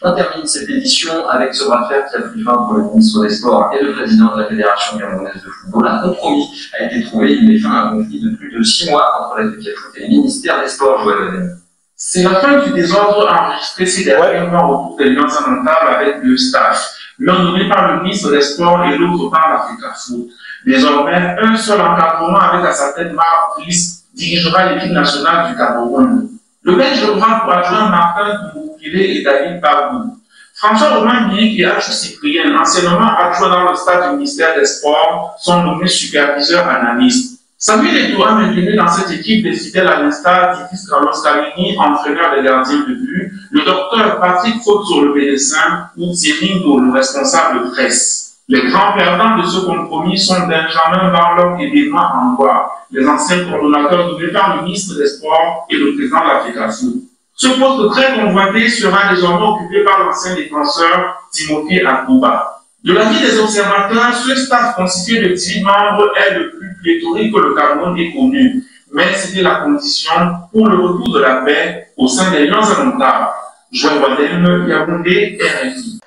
On termine cette édition avec ce bras de fer qui a pris fin entre le ministre des Sports et le président de la Fédération camerounaise de football. Un compromis a été trouvé. Il met fin à un conflit de plus de 6 mois entre la FFF et le ministère des Sports. Joël. C'est la fin du désordre enregistré ces derniers mois autour des liens indomptables avec le staff, l'un nommé par le ministre des Sports et l'autre par l'Africa Foot. Désormais, un seul encadrement avec à sa tête Marc Brice dirigera l'équipe nationale du Cameroun. Le Belge devra pour adjoint Martin Boukile et David Babou. François Romain Billy et H. Cyprien, anciennement adjoint dans le stade du ministère des Sports, sont nommés superviseurs analystes. Samuel Eto'o a maintenu dans cette équipe des fidèles à l'instar d'Idriss Carlos Kalini, entraîneur des gardiens de but, le docteur Patrick Fotso, le médecin, ou Thierry Ndo, le responsable presse. Les grands perdants de ce compromis sont Benjamin Barlock et Benoît Angois, les anciens coordonnateurs nommés par le ministre des Sports et le président de l'Africa Foot. Ce poste très convoité sera désormais occupé par l'ancien défenseur Timothée Akouba. De l'avis des observateurs, ce staff constitué de 10 membres est le plus pléthorique que le Cameroun ait connu, mais c'était la condition pour le retour de la paix au sein des Lions indomptables. Joël Wadem, Yaoundé, RFI.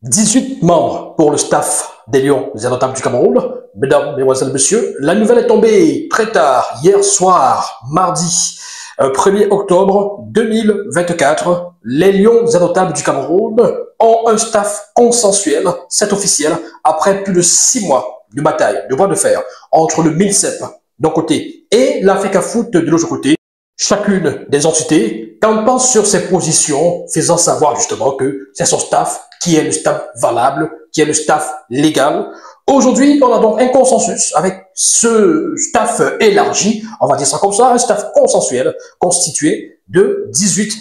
18 membres pour le staff des Lions indomptables du Cameroun. Mesdames, Mesdemoiselles, Messieurs, la nouvelle est tombée très tard, hier soir, mardi 1er octobre 2024. Les Lions indomptables du Cameroun ont un staff consensuel, c'est officiel, après plus de 6 mois de bataille, de bras de fer, entre le MINSEP d'un côté et l'Africa Foot de l'autre côté. Chacune des entités campant sur ses positions, faisant savoir justement que c'est son staff qui est le staff valable, qui est le staff légal. Aujourd'hui, on a donc un consensus avec ce staff élargi, on va dire ça comme ça, un staff consensuel constitué de 18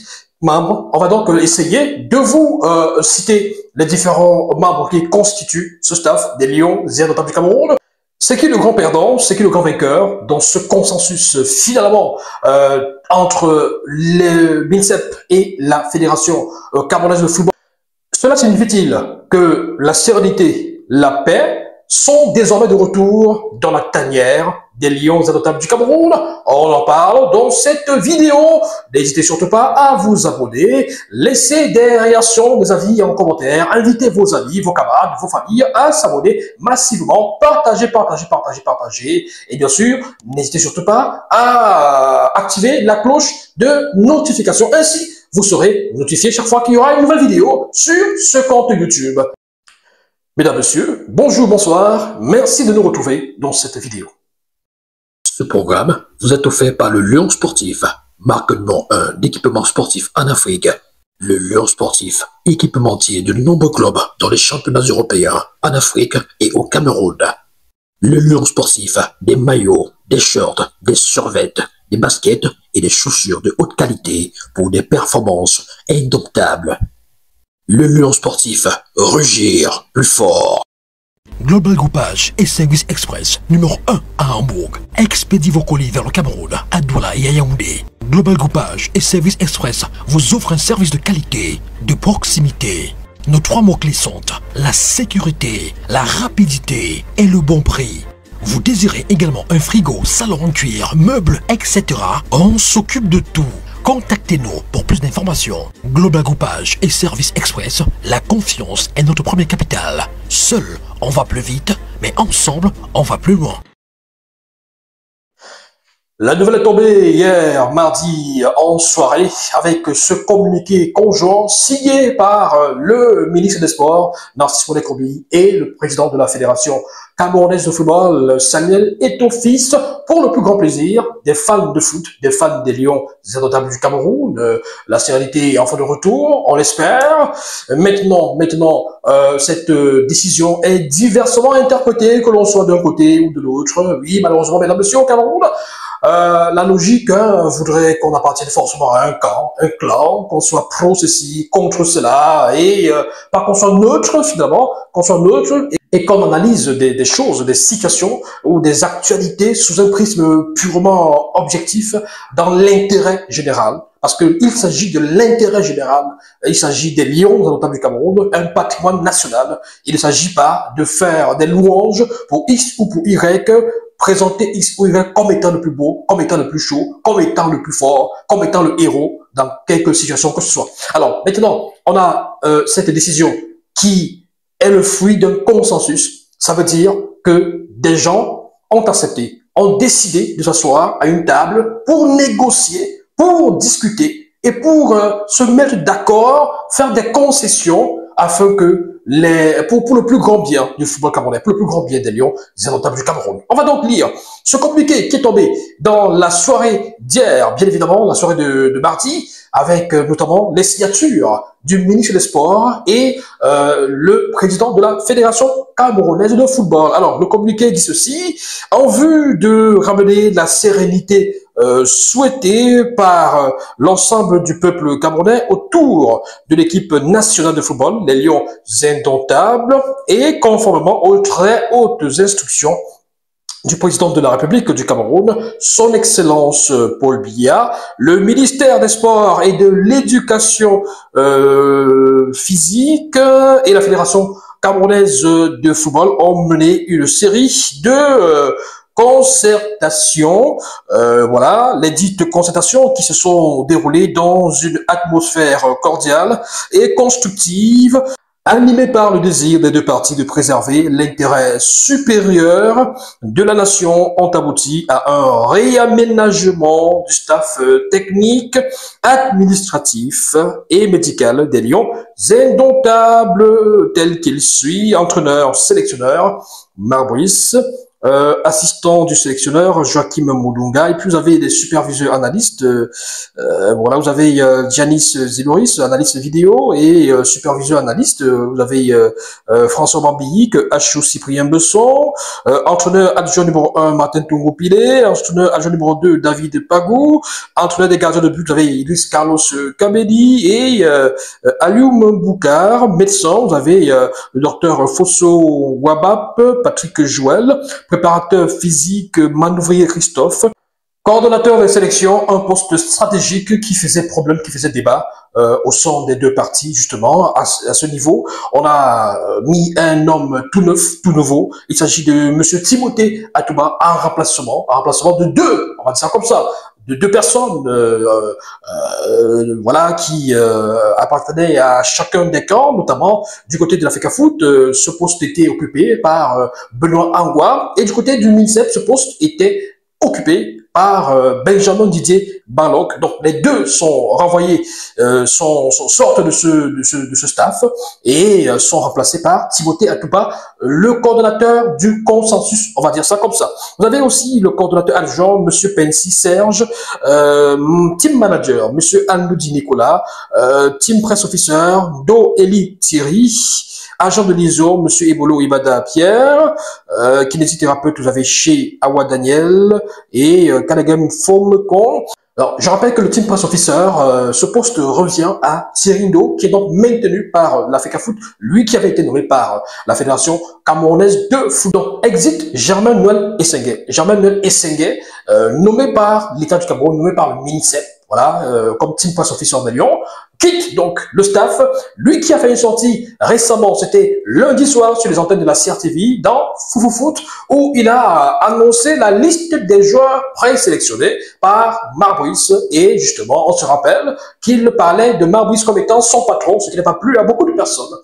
membres. On va donc essayer de vous citer les différents membres qui constituent ce staff des Lions indomptables du Cameroun. C'est qui le grand perdant, c'est qui le grand vainqueur dans ce consensus finalement entre le MINSEP et la Fédération camerounaise de football. Cela signifie-t-il que la sérénité, la paix sont désormais de retour dans la tanière des Lions indomptables du Cameroun? On en parle dans cette vidéo. N'hésitez surtout pas à vous abonner, laissez des réactions, des avis en commentaire, invitez vos amis, vos camarades, vos familles à s'abonner massivement, partagez. Et bien sûr, n'hésitez surtout pas à activer la cloche de notification. Ainsi, vous serez notifié chaque fois qu'il y aura une nouvelle vidéo sur ce compte YouTube. Mesdames, Messieurs, bonjour, bonsoir, merci de nous retrouver dans cette vidéo. Ce programme vous est offert par le Lion Sportif, marque numéro 1 d'équipement sportif en Afrique. Le Lion Sportif, équipementier de nombreux clubs dans les championnats européens, en Afrique et au Cameroun. Le Lion Sportif, des maillots, des shorts, des survêtements, des baskets et des chaussures de haute qualité pour des performances indomptables. Le Lion Sportif, rugir plus fort. Global Groupage et Service Express, numéro 1 à Hambourg. Expédie vos colis vers le Cameroun, à Douala et à Yaoundé. Global Groupage et Service Express vous offrent un service de qualité, de proximité. Nos 3 mots-clés sont la sécurité, la rapidité et le bon prix. Vous désirez également un frigo, salon en cuir, meubles, etc. On s'occupe de tout. Contactez-nous pour plus d'informations. Global Groupage et Service Express, la confiance est notre premier capital. Seul, on va plus vite, mais ensemble, on va plus loin. La nouvelle est tombée hier, mardi, en soirée, avec ce communiqué conjoint signé par le ministre des Sports, Narcisse Moulay-Kobi, et le président de la Fédération camerounaise de football, Samuel Eto'o fils, pour le plus grand plaisir des fans de foot, des fans des Lions indomptables du Cameroun. La sérénité est enfin de retour, on l'espère. Maintenant, cette décision est diversement interprétée, que l'on soit d'un côté ou de l'autre. Oui, malheureusement, mesdames et messieurs, au Cameroun, la logique voudrait qu'on appartienne forcément à un camp, un clan, qu'on soit pro ceci, contre cela, et pas qu'on soit neutre finalement, qu'on soit neutre et qu'on analyse des choses, des situations ou des actualités sous un prisme purement objectif dans l'intérêt général. Parce qu'il s'agit de l'intérêt général, il s'agit des Lions indomptables du Cameroun, un patrimoine national. Il ne s'agit pas de faire des louanges pour X ou pour Y, présenter X ou Y comme étant le plus beau, comme étant le plus chaud, comme étant le plus fort, comme étant le héros dans quelque situation que ce soit. Alors, maintenant, on a cette décision qui est le fruit d'un consensus. Ça veut dire que des gens ont accepté, ont décidé de s'asseoir à une table pour négocier, pour discuter et pour se mettre d'accord, faire des concessions afin que pour le plus grand bien du football camerounais, pour le plus grand bien des Lions indomptables du Cameroun. On va donc lire ce communiqué qui est tombé dans la soirée d'hier, bien évidemment, la soirée de mardi, avec notamment les signatures du ministre des Sports et le président de la Fédération camerounaise de football. Alors, le communiqué dit ceci: en vue de ramener la sérénité souhaitée par l'ensemble du peuple camerounais autour de l'équipe nationale de football, les Lions indomptables, et conformément aux très hautes instructions du président de la République du Cameroun, son Excellence Paul Biya, le ministère des Sports et de l'Éducation physique et la Fédération camerounaise de football ont mené une série de concertations, voilà, les dites concertations qui se sont déroulées dans une atmosphère cordiale et constructive, animé par le désir des deux parties de préserver l'intérêt supérieur de la nation, ont abouti à un réaménagement du staff technique, administratif et médical des Lions indomptables tel qu'il suit: entraîneur, sélectionneur, Marbrice, assistant du sélectionneur Joachim Moudunga, et puis vous avez des superviseurs analystes, voilà, vous avez Giannis Ziloris, analyste vidéo, et superviseur analyste, vous avez François Bambillic, H.O. Cyprien Besson, entraîneur adjoint numéro 1 Martin Tungoupilé, entraîneur adjoint numéro 2 David Pagou, entraîneur des gardiens de but, vous avez Luis Carlos Kabedi et Alioum Boukar, médecin, vous avez le docteur Fosso Wabap, Patrick Joël, préparateur physique Manouvrier Christophe, coordonnateur des sélections, un poste stratégique qui faisait problème, qui faisait débat au sein des deux parties, justement. À ce niveau, on a mis un homme tout neuf, tout nouveau. Il s'agit de monsieur Timothée Atouba, en remplacement de deux, on va dire ça comme ça, de deux personnes, voilà, qui appartenaient à chacun des camps, notamment du côté de la FECAFOOT, ce poste était occupé par Benoît Angwa, et du côté du MINSEP, ce poste était occupé par Benjamin Didier Banlock. Donc les deux sont renvoyés, sortent de ce staff et sont remplacés par Timothée Atouba, le coordonnateur du consensus, on va dire ça comme ça. Vous avez aussi le coordonnateur adjoint, monsieur Pensi Serge, team manager, monsieur Anloudi Nicolas, team press officer, Do Eli Thierry, agent de liaison, monsieur Ebolo Ibada Pierre, kinésithérapeute, vous avez chez Awa Daniel et Kanagam Fomekon. Alors, je rappelle que le team press officer, ce poste revient à Thierry Ndo, qui est donc maintenu par la FECAFOOT, lui qui avait été nommé par la Fédération camerounaise de foot. Donc, exit Germain Noël Essengue. Germain Noël Essengue, nommé par l'État du Cameroun, nommé par le MINSEP, voilà, comme team press officer de Lyon, quitte donc le staff. Lui qui a fait une sortie récemment, c'était lundi soir sur les antennes de la CRTV dans Foot, où il a annoncé la liste des joueurs présélectionnés par Marbrice, et justement on se rappelle qu'il parlait de Marbrice comme étant son patron, ce qui n'est pas plu à beaucoup de personnes.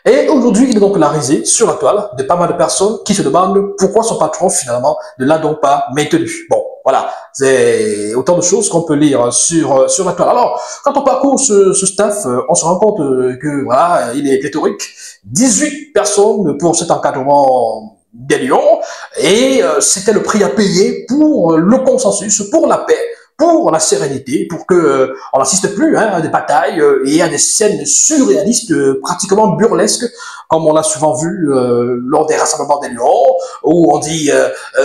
Et aujourd'hui, il est donc la risée sur la toile de pas mal de personnes qui se demandent pourquoi son patron finalement ne l'a donc pas maintenu. Bon, voilà, c'est autant de choses qu'on peut lire sur la toile. Alors, quand on parcourt ce staff, on se rend compte que voilà, il est pléthorique. 18 personnes pour cet encadrement des Lions, et c'était le prix à payer pour le consensus, pour la paix, pour la sérénité, pour que on n'assiste plus à des batailles et à des scènes surréalistes, pratiquement burlesques, comme on l'a souvent vu lors des rassemblements des Lions, où on dit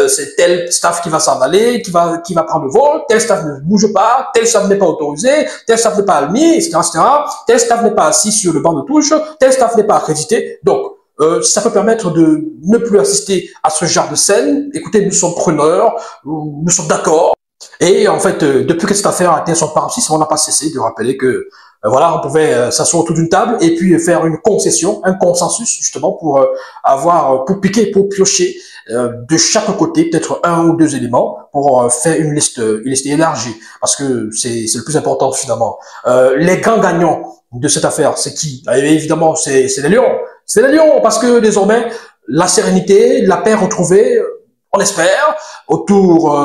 c'est tel staff qui va s'en aller, qui va prendre le vol, tel staff ne bouge pas, tel staff n'est pas autorisé, tel staff n'est pas admis, etc., etc., tel staff n'est pas assis sur le banc de touche, tel staff n'est pas accrédité. Donc, si ça peut permettre de ne plus assister à ce genre de scène, écoutez, nous sommes preneurs, nous sommes d'accord. Et en fait, depuis que cette affaire a été son paroxysme, on n'a pas cessé de rappeler que Voilà, on pouvait s'asseoir autour d'une table et puis faire une concession, un consensus justement pour pour piquer, pour piocher de chaque côté peut-être un ou deux éléments pour faire une liste élargie, parce que c'est le plus important finalement. Les grands gagnants de cette affaire, c'est qui? Évidemment, c'est les Lions. C'est les Lions parce que désormais la sérénité, la paix retrouvée, on espère, autour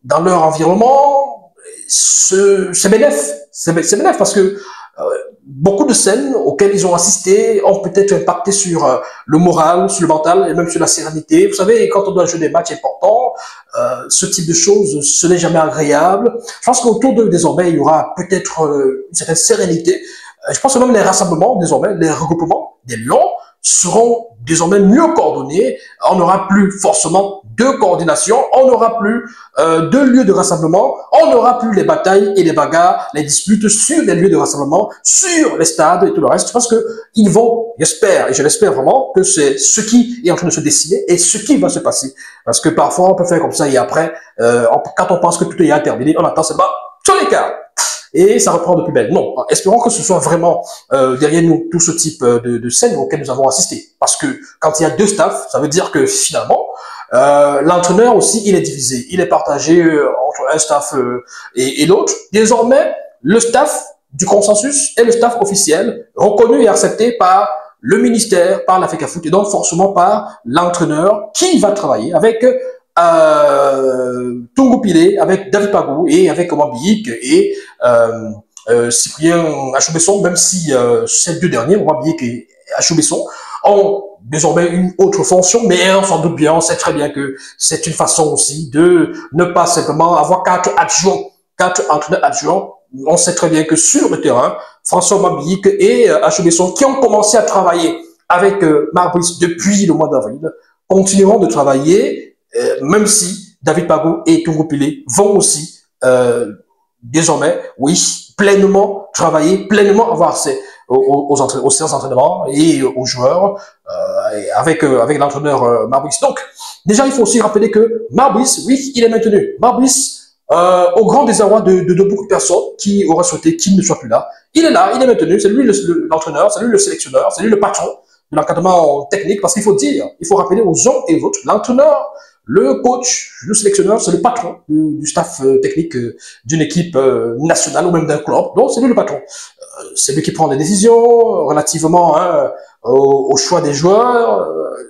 dans leur environnement, c'est bénéf. C'est bénéf parce que beaucoup de scènes auxquelles ils ont assisté ont peut-être impacté sur le moral, sur le mental et même sur la sérénité. Vous savez, quand on doit jouer des matchs importants, ce type de choses, ce n'est jamais agréable. Je pense qu'autour d'eux, désormais, il y aura peut-être une certaine sérénité. Je pense que même les rassemblements, désormais, les regroupements des Lions seront désormais mieux coordonnés. On n'aura plus forcément de coordination, on n'aura plus de lieux de rassemblement, on n'aura plus les batailles et les bagarres, les disputes sur les lieux de rassemblement, sur les stades et tout le reste. Je pense que ils vont, j'espère, et je l'espère vraiment, que c'est ce qui est en train de se dessiner et ce qui va se passer. Parce que parfois, on peut faire comme ça et après, quand on pense que tout est terminé, on attend seulement sur les cartes. Et ça reprend de plus belle. Non, espérons que ce soit vraiment derrière nous tout ce type de scènes auxquelles nous avons assisté. Parce que quand il y a deux staffs, ça veut dire que finalement, l'entraîneur aussi, il est divisé. Il est partagé entre un staff et l'autre. Désormais, le staff du consensus est le staff officiel, reconnu et accepté par le ministère, par la FECAFOOT et donc forcément par l'entraîneur qui va travailler avec Tungu Pile, avec David Pagou et avec Omabiyik et Cyprien Achoubesson, même si ces deux derniers, Omabiyik et Achoubesson, ont désormais une autre fonction, mais on s'en doute bien, on sait très bien que c'est une façon aussi de ne pas simplement avoir quatre entraîneurs adjoints. On sait très bien que sur le terrain, François Omabiyik et Achoubesson, qui ont commencé à travailler avec Marc Brice depuis le mois d'avril, continueront de travailler même si David Pagou et Tungu Pile vont aussi désormais, oui, pleinement travailler, pleinement avoir accès aux séances d'entraînement et aux joueurs avec l'entraîneur Marbris. Donc, déjà, il faut aussi rappeler que Marbris, oui, il est maintenu. Marbris, au grand désarroi de beaucoup de personnes qui auraient souhaité qu'il ne soit plus là, il est là, il est maintenu, c'est lui l'entraîneur, c'est lui le sélectionneur, c'est lui le patron de l'encadrement technique, parce qu'il faut dire, il faut rappeler aux uns et aux autres, l'entraîneur, le coach, le sélectionneur, c'est le patron du staff technique d'une équipe nationale ou même d'un club. Donc, c'est lui le patron. C'est lui qui prend des décisions relativement au choix des joueurs,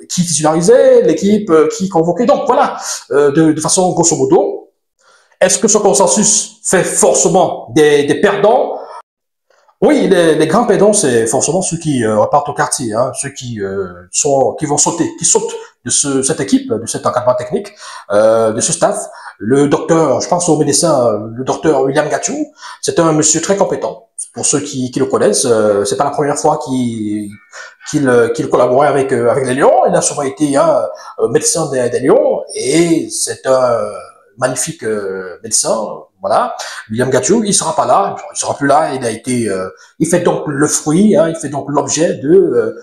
qui titularisait, l'équipe qui convoquait. Donc, voilà, de façon grosso modo. Est-ce que ce consensus fait forcément des perdants? Oui, les grands perdants, c'est forcément ceux qui repartent au quartier, hein, ceux qui vont sauter, qui sautent de cette équipe, de cet encadrement technique, de ce staff. Le docteur, je pense au médecin, le docteur William Gatchou, c'est un monsieur très compétent. Pour ceux qui le connaissent, c'est pas la première fois qu'il collaborait avec les Lions. Il a souvent été médecin des Lions et c'est un magnifique médecin. Voilà, William Gatchou, il sera pas là, il sera plus là. Il fait donc le fruit, il fait donc l'objet de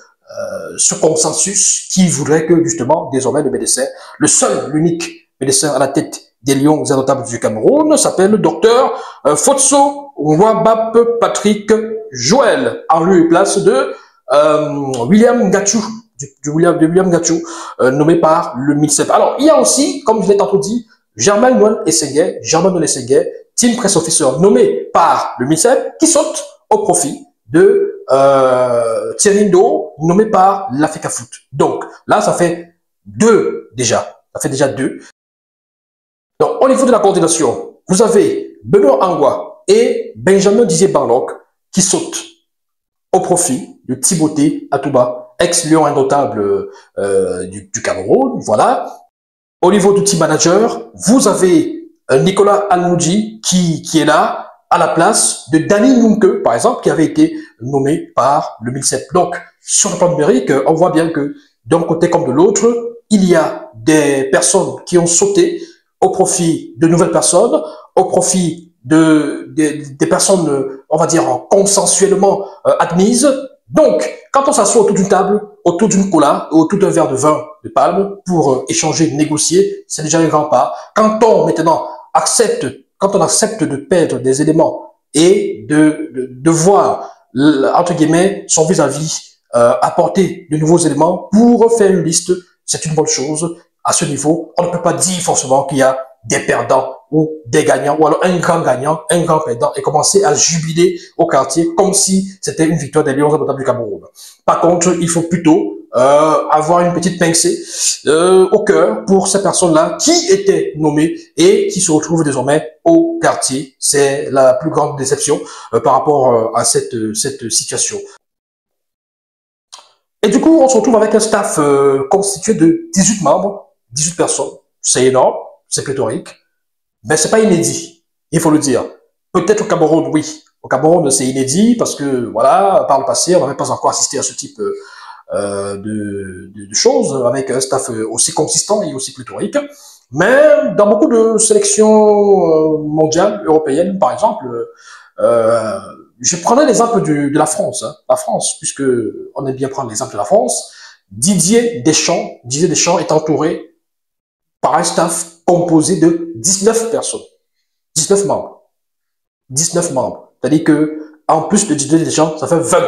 ce consensus qui voudrait que justement désormais le médecin, le seul, l'unique médecin à la tête des Lions indomptables du Cameroun, s'appelle le docteur Fotso Wabap Patrick Joël, en lieu et place de William Gatchou, de William Gatchou, nommé par le MINSEP. Alors, il y a aussi, comme je l'ai tantôt dit, Germain Noël Esseguet, team press officer nommé par le MINSEP, qui saute au profit de Thierry Ndo, nommé par la FECAFOOT. Donc, là, ça fait deux déjà. Ça fait déjà deux. Donc, au niveau de la coordination, vous avez Benoît Angwa et Benjamin Dizier-Barlock qui sautent au profit de Timothée Atouba, ex-Lion indomptable du Cameroun. Voilà. Au niveau du team manager, vous avez Nicolas Almoudji qui est là à la place de Danny Nunke, par exemple, qui avait été nommé par le MINSEP. Donc, sur le plan numérique, on voit bien que d'un côté comme de l'autre, il y a des personnes qui ont sauté au profit de nouvelles personnes, au profit des personnes, on va dire, consensuellement admises. Donc, quand on s'assoit autour d'une table, autour d'une cola, autour d'un verre de vin de palme pour échanger, négocier, c'est déjà un grand pas. Quand on accepte de perdre des éléments et de voir, entre guillemets, son vis-à-vis apporter de nouveaux éléments pour faire une liste. C'est une bonne chose. À ce niveau, on ne peut pas dire forcément qu'il y a des perdants ou des gagnants, ou alors un grand gagnant, un grand perdant, et commencer à jubiler au quartier comme si c'était une victoire des Lions indomptables du Cameroun. Par contre, il faut plutôt avoir une petite pincée au cœur pour ces personnes-là qui étaient nommées et qui se retrouvent désormais au quartier. C'est la plus grande déception par rapport à cette situation. Et du coup, on se retrouve avec un staff constitué de 18 membres, 18 personnes. C'est énorme, c'est pléthorique, mais c'est pas inédit, il faut le dire. Peut-être au Cameroun, oui. Au Cameroun, c'est inédit parce que, voilà, par le passé, on n'avait pas encore assisté à ce type de choses avec un staff aussi consistant et aussi pléthorique. Mais dans beaucoup de sélections mondiales, européennes, par exemple, je prenais l'exemple de la France, hein, la France, puisque on aime bien prendre l'exemple de la France. Didier Deschamps est entouré par un staff composé de 19 personnes, 19 membres, 19 membres. C'est-à-dire que en plus de Didier Deschamps, ça fait 20.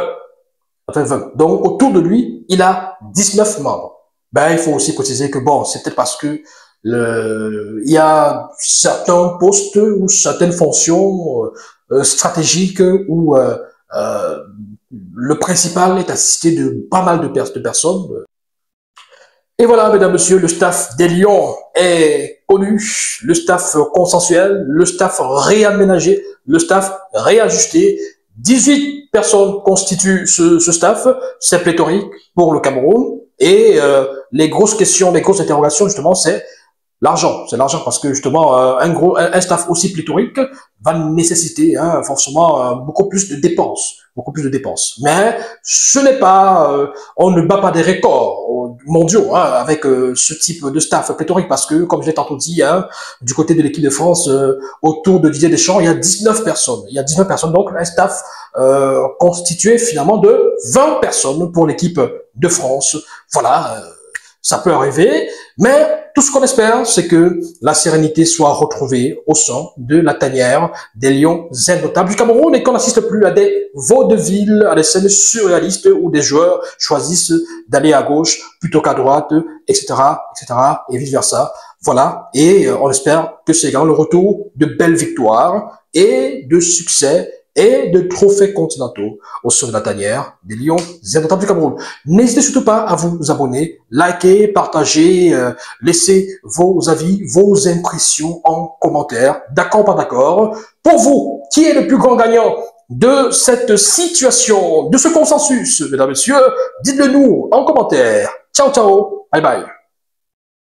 Ça fait 20. Donc autour de lui, il a 19 membres. Ben il faut aussi préciser que bon, c'est peut-être parce que il y a certains postes ou certaines fonctions stratégiques où le principal est assisté de pas mal de personnes. Et voilà, mesdames, messieurs, le staff des Lions est connu, le staff consensuel, le staff réaménagé, le staff réajusté. 18 personnes constituent ce staff, c'est pléthorique pour le Cameroun. Et les grosses questions, les grosses interrogations, justement, c'est l'argent. C'est l'argent parce que, justement, un staff aussi pléthorique va nécessiter forcément beaucoup plus de dépenses. Beaucoup plus de dépenses. Mais ce n'est pas, on ne bat pas des records mondiaux avec ce type de staff pléthorique parce que, comme je l'ai tantôt dit, du côté de l'équipe de France, autour de Didier Deschamps, il y a 19 personnes. Il y a 19 personnes, donc un staff constitué finalement de 20 personnes pour l'équipe de France. Voilà, ça peut arriver, mais tout ce qu'on espère, c'est que la sérénité soit retrouvée au sein de la tanière des Lions indomptables du Cameroun et qu'on n'assiste plus à des vaudevilles, à des scènes surréalistes où des joueurs choisissent d'aller à gauche plutôt qu'à droite, etc., et vice versa. Voilà. Et on espère que c'est également le retour de belles victoires et de succès et de trophées continentaux au sein de la tanière des Lions indomptables du Cameroun. N'hésitez surtout pas à vous abonner, liker, partager, laisser vos avis, vos impressions en commentaire. D'accord ou pas d'accord? Pour vous, qui est le plus grand gagnant de cette situation, de ce consensus, mesdames et messieurs? Dites-le nous en commentaire. Ciao, ciao, bye bye.